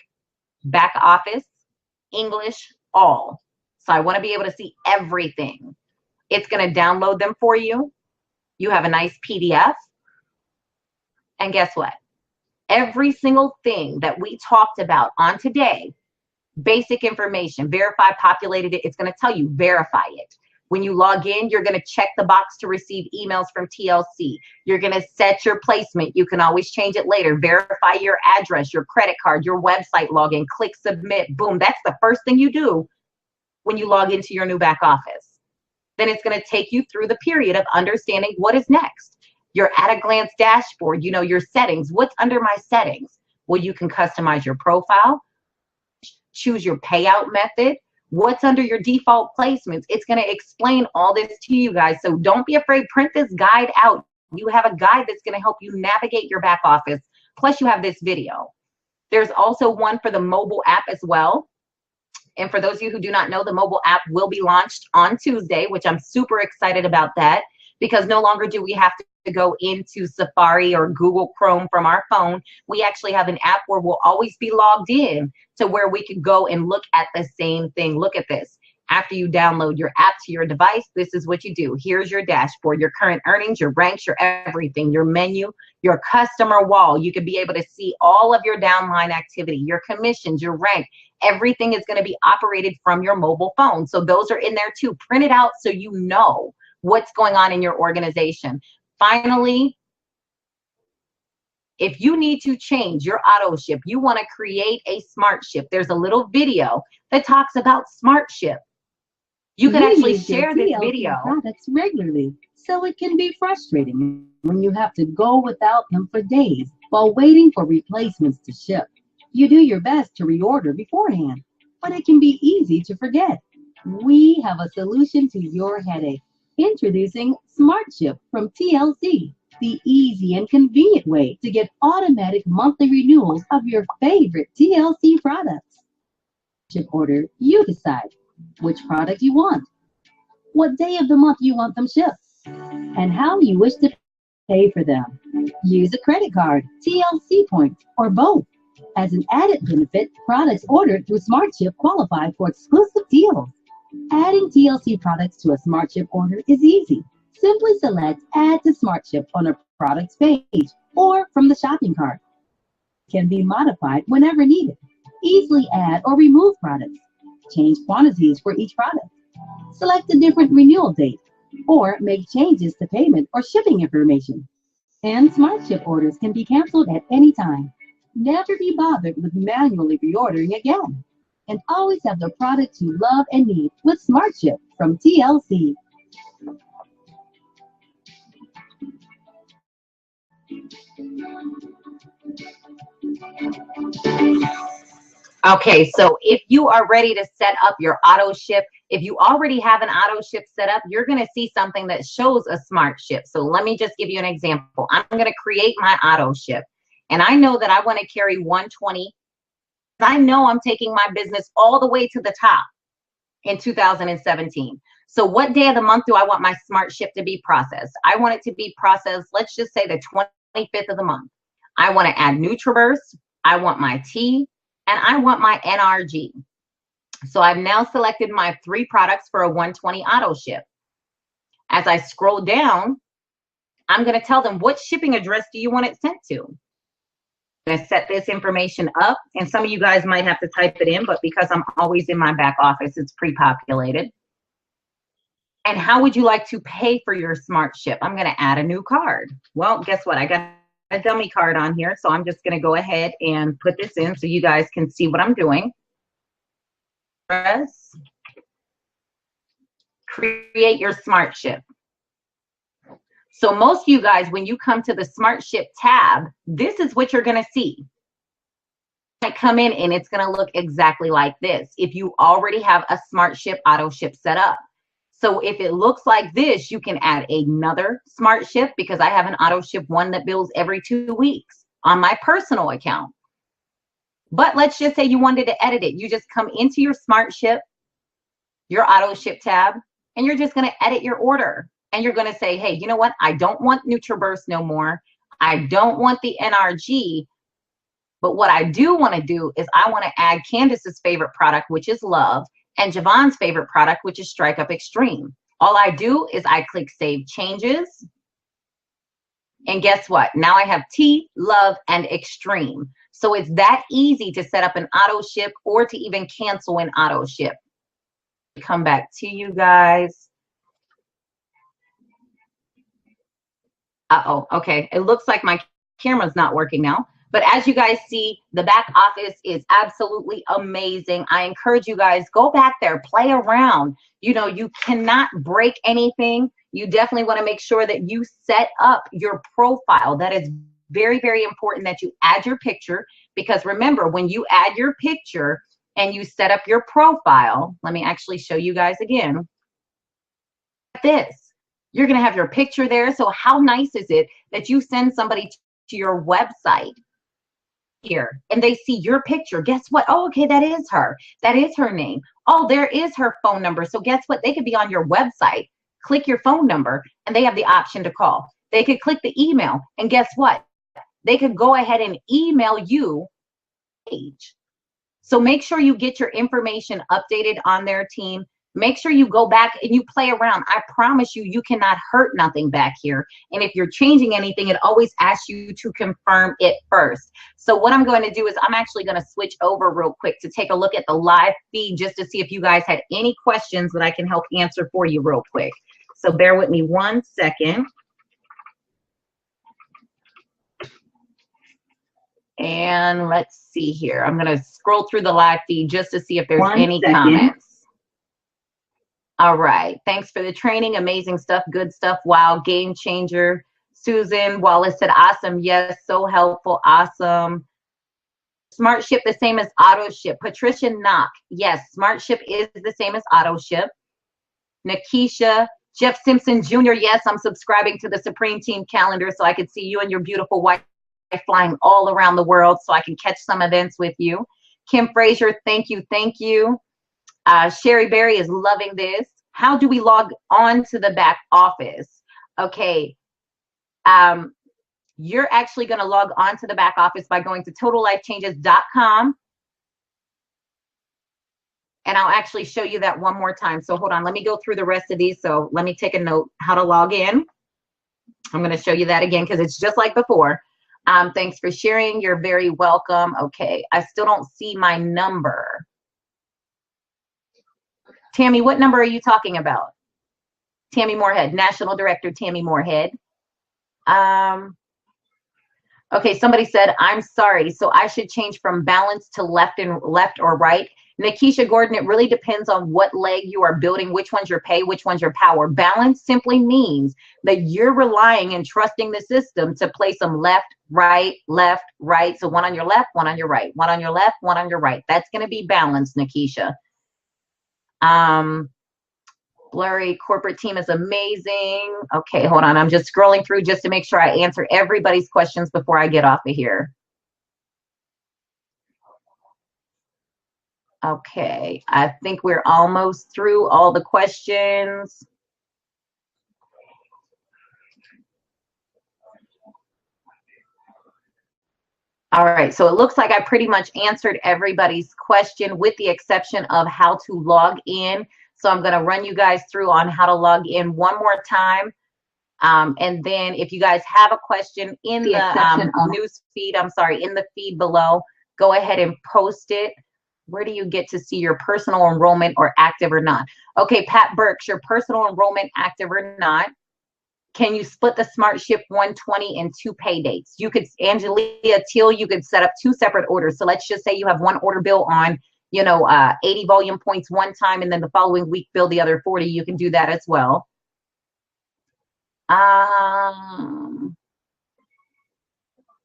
back office, English, all. So I want to be able to see everything. It's going to download them for you. You have a nice PDF. And guess what? Every single thing that we talked about on today, basic information, verify, populated it, it's going to tell you verify it. When you log in, you're going to check the box to receive emails from TLC. You're going to set your placement. You can always change it later. Verify your address, your credit card, your website login, click submit. Boom. That's the first thing you do when you log into your new back office. Then it's going to take you through the period of understanding what is next. Your at-a-glance dashboard, you know, your settings. What's under my settings? Well, you can customize your profile, choose your payout method. What's under your default placements? It's going to explain all this to you guys. So don't be afraid. Print this guide out. You have a guide that's going to help you navigate your back office. Plus, you have this video. There's also one for the mobile app as well. And for those of you who do not know, the mobile app will be launched on Tuesday, which I'm super excited about that, because no longer do we have to go into Safari or Google Chrome from our phone. We actually have an app where we'll always be logged in to where we can go and look at the same thing. Look at this. After you download your app to your device, this is what you do. Here's your dashboard, your current earnings, your ranks, your everything, your menu, your customer wall. You can be able to see all of your downline activity, your commissions, your rank. Everything is going to be operated from your mobile phone. So those are in there too. Print it out so you know what's going on in your organization. Finally, if you need to change your auto ship, you want to create a smart ship, there's a little video that talks about smart ship. You can actually share this video.
Products regularly, so it can be frustrating when you have to go without them for days while waiting for replacements to ship. You do your best to reorder beforehand, but it can be easy to forget. We have a solution to your headache. Introducing SmartShip from TLC, the easy and convenient way to get automatic monthly renewals of your favorite TLC products. Ship order, you decide which product you want, what day of the month you want them shipped, and how you wish to pay for them. Use a credit card, TLC points, or both. As an added benefit, products ordered through SmartShip qualify for exclusive deals. Adding TLC products to a SmartShip order is easy. Simply select Add to SmartShip on a product's page or from the shopping cart. It can be modified whenever needed. Easily add or remove products. Change quantities for each product. Select a different renewal date or make changes to payment or shipping information. And SmartShip orders can be canceled at any time. Never be bothered with manually reordering again. And always have the products you love and need with SmartShip from TLC.
Okay, so if you are ready to set up your auto ship, if you already have an auto ship set up, you're going to see something that shows a smart ship. So let me just give you an example. I'm going to create my auto ship, and I know that I want to carry 120. I know I'm taking my business all the way to the top in 2017. So what day of the month do I want my smart ship to be processed? I want it to be processed, let's just say the 25th of the month. I want to add NutriBurst, I want my tea, and I want my NRG. So I've now selected my 3 products for a 120 auto ship. As I scroll down, I'm going to tell them, what shipping address do you want it sent to? I'm going to set this information up, and some of you guys might have to type it in, but because I'm always in my back office, it's pre-populated. And how would you like to pay for your smart ship? I'm going to add a new card. Well, guess what? I got a dummy card on here, so I'm just going to go ahead and put this in so you guys can see what I'm doing. Press create your smart ship. So most of you guys, when you come to the smart ship tab, this is what you're going to see. I come in and it's going to look exactly like this if you already have a smart ship auto ship set up. So if it looks like this, you can add another smart ship, because I have an auto ship one that bills every 2 weeks on my personal account. But let's just say you wanted to edit it. You just come into your smart ship, your auto ship tab, and you're just going to edit your order. And you're going to say, hey, you know what? I don't want NutriBurst no more. I don't want the NRG. But what I do want to do is I want to add Candace's favorite product, which is Love, and Javon's favorite product, which is Strike Up Extreme. All I do is I click Save Changes. And guess what? Now I have Tea, Love, and Extreme. So it's that easy to set up an auto ship or to even cancel an auto ship. Come back to you guys. Uh-oh, okay. It looks like my camera's not working now. But as you guys see, the back office is absolutely amazing. I encourage you guys, go back there, play around. You know, you cannot break anything. You definitely want to make sure that you set up your profile. That is very, very important that you add your picture, because remember, when you add your picture and you set up your profile, let me actually show you guys again. This. You're going to have your picture there. So how nice is it that you send somebody to your website here and they see your picture? Guess what? Oh, okay, that is her. That is her name. Oh, there is her phone number. So guess what? They could be on your website, click your phone number, and they have the option to call. They could click the email, and guess what? They could go ahead and email you page. So make sure you get your information updated on their team. Make sure you go back and you play around. I promise you, you cannot hurt nothing back here. And if you're changing anything, it always asks you to confirm it first. So what I'm going to do is I'm actually going to switch over real quick to take a look at the live feed just to see if you guys had any questions that I can help answer for you real quick. So bear with me 1 second. And let's see here. I'm going to scroll through the live feed just to see if there's any comments. All right. Thanks for the training. Amazing stuff. Good stuff. Wow. Game changer. Susan Wallace said, awesome. Yes. So helpful. Awesome. Smart ship the same as auto ship. Patricia Knock. Yes. Smart ship is the same as auto ship. Nakisha. Jeff Simpson Jr. Yes. I'm subscribing to the Supreme Team calendar so I can see you and your beautiful wife flying all around the world so I can catch some events with you. Kim Frazier. Thank you. Thank you. Sherry Berry is loving this. How do we log on to the back office? Okay. You're actually going to log on to the back office by going to totallifechanges.com. And I'll actually show you that one more time. So hold on. Let me go through the rest of these. So let me take a note how to log in. I'm going to show you that again because it's just like before. Thanks for sharing. You're very welcome. Okay. I still don't see my number. Tammy, what number are you talking about? Tammy Moorhead, National Director Tammy Moorhead. Okay, somebody said, I'm sorry, so I should change from balance to left or right. Nikisha Gordon, it really depends on what leg you are building, which one's your pay, which one's your power. Balance simply means that you're relying and trusting the system to place them left, right, left, right. So one on your left, one on your right, one on your left, one on your right. That's going to be balanced, Nikisha. Blurry corporate team is amazing. Okay, hold on. I'm just scrolling through just to make sure I answer everybody's questions before I get off of here. Okay, I think we're almost through all the questions. All right, so it looks like I pretty much answered everybody's question with the exception of how to log in. So I'm going to run you guys through on how to log in one more time. And then if you guys have a question in the news feed, in the feed below, go ahead and post it. Where do you get to see your personal enrollment or active or not? Okay, Pat Burks, your personal enrollment active or not. Can you split the Smart Ship 120 in 2 pay dates? You could, Angelia Teal, you could set up 2 separate orders. So let's just say you have one order bill on, 80 volume points one time, and then the following week bill the other 40. You can do that as well.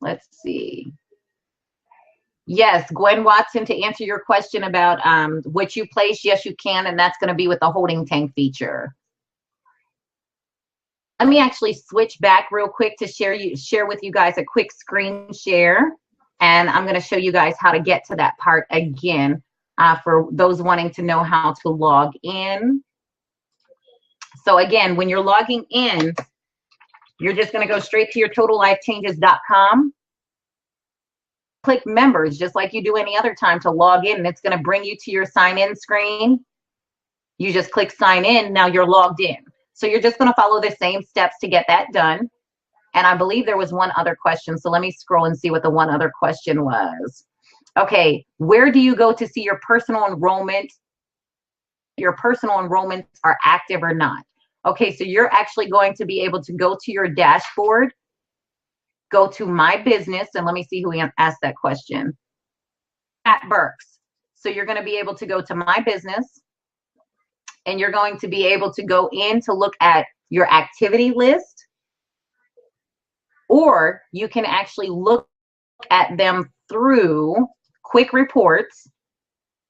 Let's see. Yes, Gwen Watson, to answer your question about what you place, yes, you can, and that's going to be with the holding tank feature. Let me actually switch back real quick to share with you guys a quick screen share, and I'm going to show you guys how to get to that part again for those wanting to know how to log in. So again, when you're logging in, you're just going to go straight to your totallifechanges.com. Click members just like you do any other time to log in, and it's going to bring you to your sign in screen. You just click sign in. Now you're logged in. So you're just going to follow the same steps to get that done. And I believe there was one other question. So let me scroll and see what the one other question was. Okay, where do you go to see your personal enrollment? Your personal enrollments are active or not. Okay, so you're actually going to be able to go to your dashboard, go to my business, and let me see who asked that question. Pat Burks. So you're going to be able to go to my business, and you're going to be able to go in to look at your activity list, or you can actually look at them through quick reports,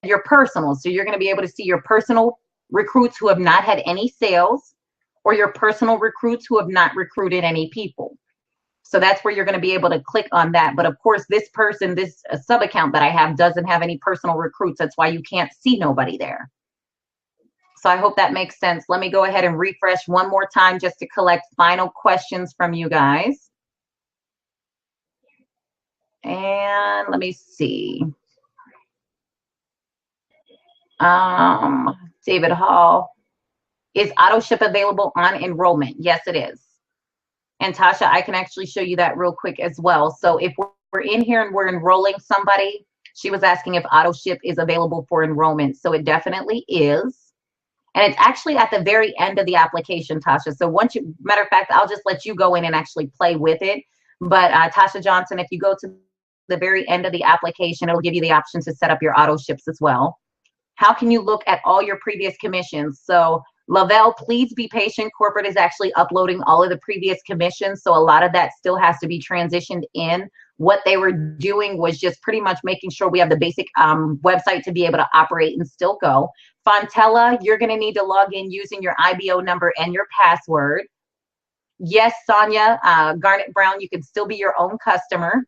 your personal. So you're going to be able to see your personal recruits who have not had any sales, or your personal recruits who have not recruited any people. So that's where you're going to be able to click on that. But of course, this person, this sub account that I have doesn't have any personal recruits. That's why you can't see nobody there. So I hope that makes sense. Let me go ahead and refresh one more time just to collect final questions from you guys. And let me see. David Hall. Is auto ship available on enrollment? Yes, it is. And Tasha, I can actually show you that real quick as well. So if we're in here and we're enrolling somebody, she was asking if auto ship is available for enrollment. So it definitely is. And it's actually at the very end of the application, Tasha. So once you, matter of fact, I'll just let you go in and actually play with it. But Tasha Johnson, if you go to the very end of the application, it'll give you the option to set up your auto ships as well. How can you look at all your previous commissions? So Lavelle, please be patient. Corporate is actually uploading all of the previous commissions. So a lot of that still has to be transitioned in. What they were doing was just pretty much making sure we have the basic website to be able to operate and still go. Fontella, you're going to need to log in using your IBO number and your password. Yes, Sonia, Garnet Brown, you can still be your own customer.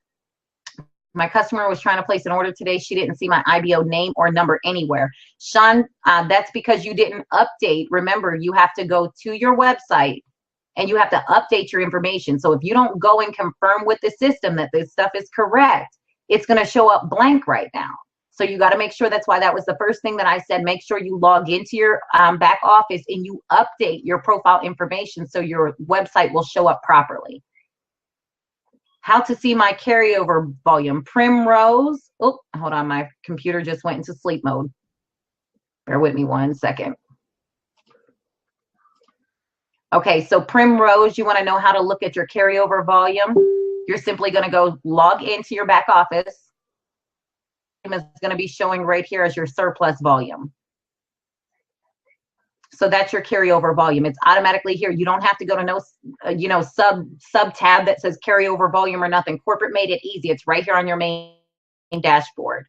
My customer was trying to place an order today. She didn't see my IBO name or number anywhere. Sean, that's because you didn't update. Remember, you have to go to your website and you have to update your information. So if you don't go and confirm with the system that this stuff is correct, it's going to show up blank right now. So you got to make sure. That's why that was the first thing that I said. Make sure you log into your back office and you update your profile information so your website will show up properly. How to see my carryover volume. Primrose. Oh, hold on. My computer just went into sleep mode. Bear with me 1 second. Okay, so Primrose, you want to know how to look at your carryover volume. You're simply going to go log into your back office. is going to be showing right here as your surplus volume. So that's your carryover volume. It's automatically here. You don't have to go to no, sub tab that says carryover volume or nothing. Corporate made it easy. It's right here on your main dashboard.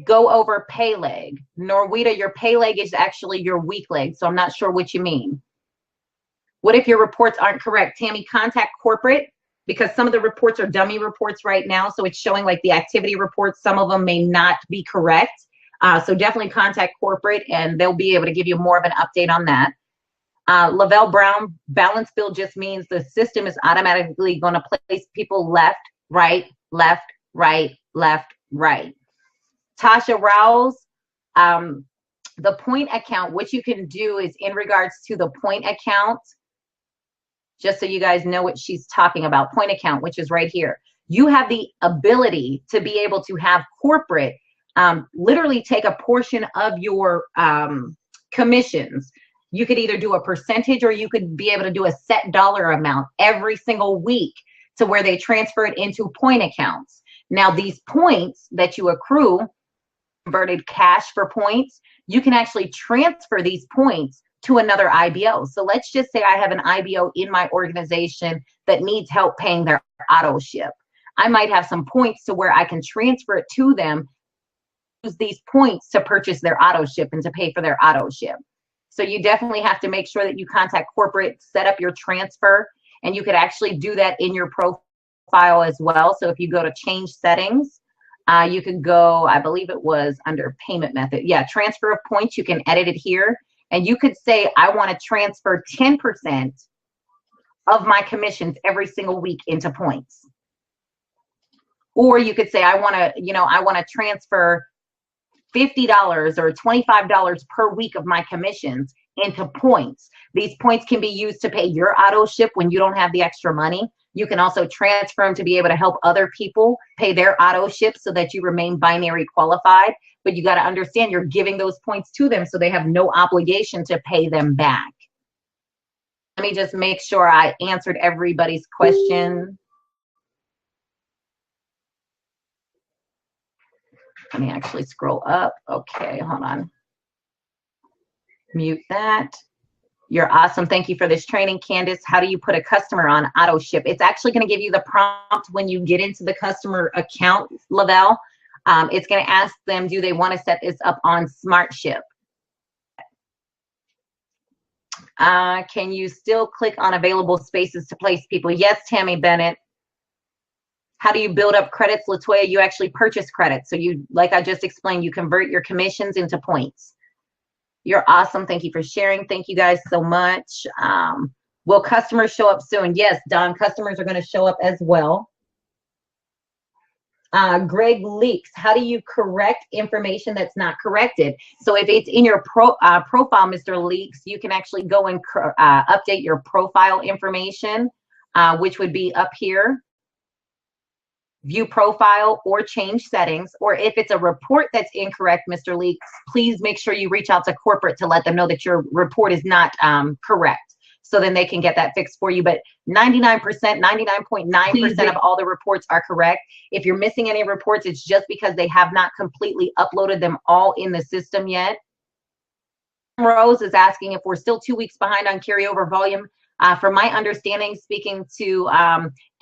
Go over pay leg. Norwita, your pay leg is actually your week leg. So I'm not sure what you mean. What if your reports aren't correct? Tammy, contact corporate, because some of the reports are dummy reports right now. So it's showing like the activity reports. Some of them may not be correct. So definitely contact corporate and they'll be able to give you more of an update on that. Lavelle Brown, balance bill just means the system is automatically going to place people left, right, left, right, left, right. Tasha Rouse, the point account, what you can do is in regards to the point account, just so you guys know what she's talking about, point account, which is right here. You have the ability to be able to have corporate literally take a portion of your commissions. You could either do a percentage or you could be able to do a set dollar amount every single week to where they transfer it into point accounts. Now, these points that you accrue, converted cash for points, you can actually transfer these points to another IBO. So let's just say I have an IBO in my organization that needs help paying their auto ship. I might have some points to where I can transfer it to them, use these points to purchase their auto ship and to pay for their auto ship. So you definitely have to make sure that you contact corporate, set up your transfer, and you could actually do that in your profile as well. So if you go to change settings, you can go, I believe it was under payment method. Yeah, transfer of points, you can edit it here. And you could say, I want to transfer 10% of my commissions every single week into points. Or you could say, I want to transfer $50 or $25 per week of my commissions into points. These points can be used to pay your auto ship when you don't have the extra money. You can also transfer them to be able to help other people pay their auto ship so that you remain binary qualified. But you got to understand you're giving those points to them so they have no obligation to pay them back. Let me just make sure I answered everybody's question. Let me actually scroll up. Okay, hold on. Mute that. You're awesome. Thank you for this training, Candace. How do you put a customer on auto ship? It's actually going to give you the prompt when you get into the customer account, Lavelle. It's going to ask them, do they want to set this up on Smart Ship? Can you still click on available spaces to place people? Yes, Tammy Bennett. How do you build up credits, Latoya? You actually purchase credits. So you, like I just explained, you convert your commissions into points. You're awesome. Thank you for sharing. Thank you guys so much. Will customers show up soon? Yes, Don, customers are going to show up as well. Greg Leaks, how do you correct information that's not corrected? So if it's in your profile, Mr. Leaks, you can actually go and update your profile information, which would be up here. View profile or change settings. Or if it's a report that's incorrect, Mr. Leaks, please make sure you reach out to corporate to let them know that your report is not correct. So then they can get that fixed for you. But 99%, 99.9% of all the reports are correct. If you're missing any reports, it's just because they have not completely uploaded them all in the system yet. Rose is asking if we're still 2 weeks behind on carryover volume. From my understanding, speaking to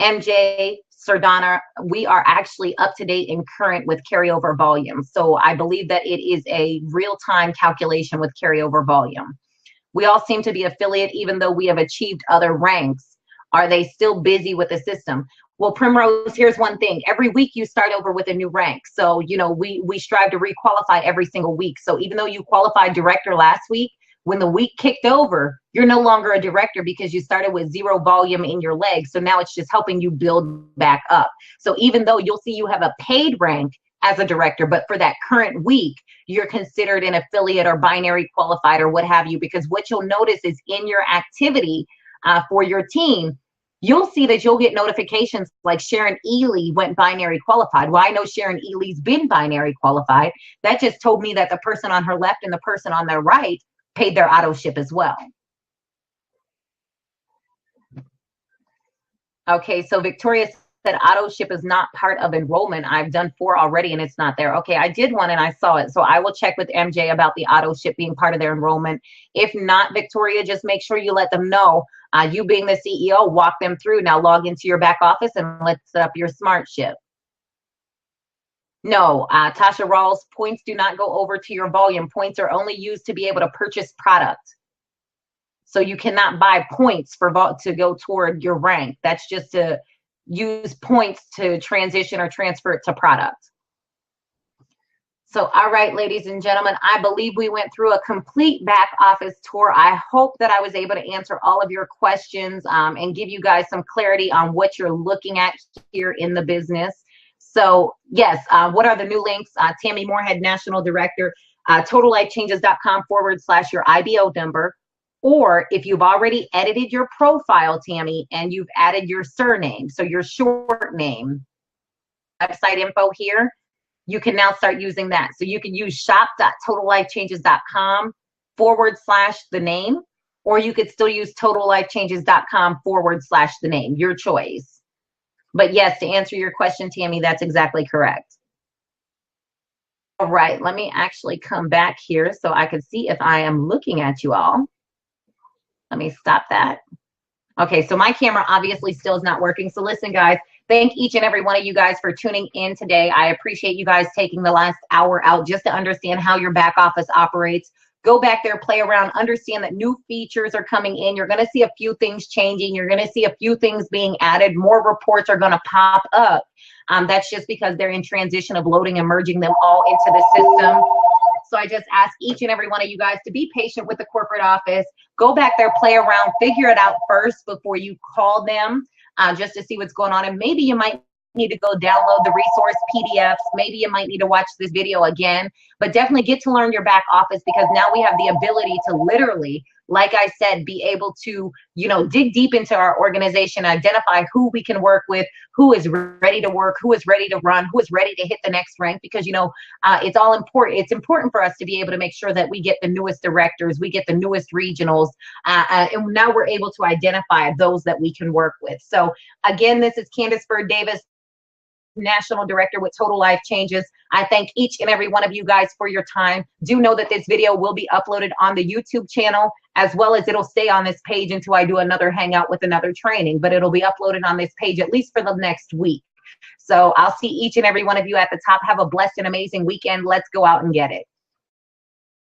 MJ Sardana, we are actually up to date and current with carryover volume. So I believe that it is a real-time calculation with carryover volume. We all seem to be affiliate even though we have achieved other ranks. Are they still busy with the system? Well, Primrose, here's one thing. Every week you start over with a new rank. So, you know, we strive to requalify every single week. So even though you qualified director last week, when the week kicked over, you're no longer a director because you started with 0 volume in your leg. So now it's just helping you build back up. So even though you'll see you have a paid rank as a director, but for that current week, you're considered an affiliate or binary qualified or what have you, because what you'll notice is in your activity for your team, you'll see that you'll get notifications like Sharon Ely went binary qualified. Well, I know Sharon Ely's been binary qualified. That just told me that the person on her left and the person on their right paid their auto ship as well. Okay, so Victoria that auto ship is not part of enrollment. I've done 4 already and it's not there. Okay, I did one and I saw it. So I will check with MJ about the auto ship being part of their enrollment. If not, Victoria, just make sure you let them know. You being the CEO, walk them through. Now log into your back office and let's set up your smart ship. No, Tasha Rawls, points do not go over to your volume. Points are only used to be able to purchase product. So you cannot buy points to go toward your rank. That's just to use points to transition or transfer it to product. So, all right, ladies and gentlemen, I believe we went through a complete back office tour. I hope that I was able to answer all of your questions and give you guys some clarity on what you're looking at here in the business. So, yes, what are the new links? Tammy Moorhead, National Director, totallifechanges.com/your IBO number. Or if you've already edited your profile, Tammy, and you've added your surname, so your short name, website info here, you can now start using that. So you can use shop.totallifechanges.com/the name, or you could still use totallifechanges.com/the name, your choice. But yes, to answer your question, Tammy, that's exactly correct. All right, let me actually come back here so I can see if I am looking at you all. Let me stop that. Okay, so my camera obviously still is not working. So listen, guys, thank each and every one of you guys for tuning in today. I appreciate you guys taking the last hour out just to understand how your back office operates. Go back there, play around, understand that new features are coming in. You're going to see a few things changing. You're going to see a few things being added. More reports are going to pop up. That's just because they're in transition of loading and merging them all into the system. So I just ask each and every one of you guys to be patient with the corporate office. Go back there, play around, figure it out first before you call them just to see what's going on. And maybe you might need to go download the resource PDFs. Maybe you might need to watch this video again, but definitely get to learn your back office, because now we have the ability to literally, like I said, be able to, dig deep into our organization, identify who we can work with, who is ready to work, who is ready to run, who is ready to hit the next rank, because, it's all important. It's important for us to be able to make sure that we get the newest directors, we get the newest regionals, and now we're able to identify those that we can work with. So again, this is Candace Byrd Davis, National Director with Total Life Changes. I thank each and every one of you guys for your time. Do know that this video will be uploaded on the YouTube channel, as well as it'll stay on this page until I do another hangout with another training, but it'll be uploaded on this page at least for the next week. So I'll see each and every one of you at the top. Have a blessed and amazing weekend. Let's go out and get it.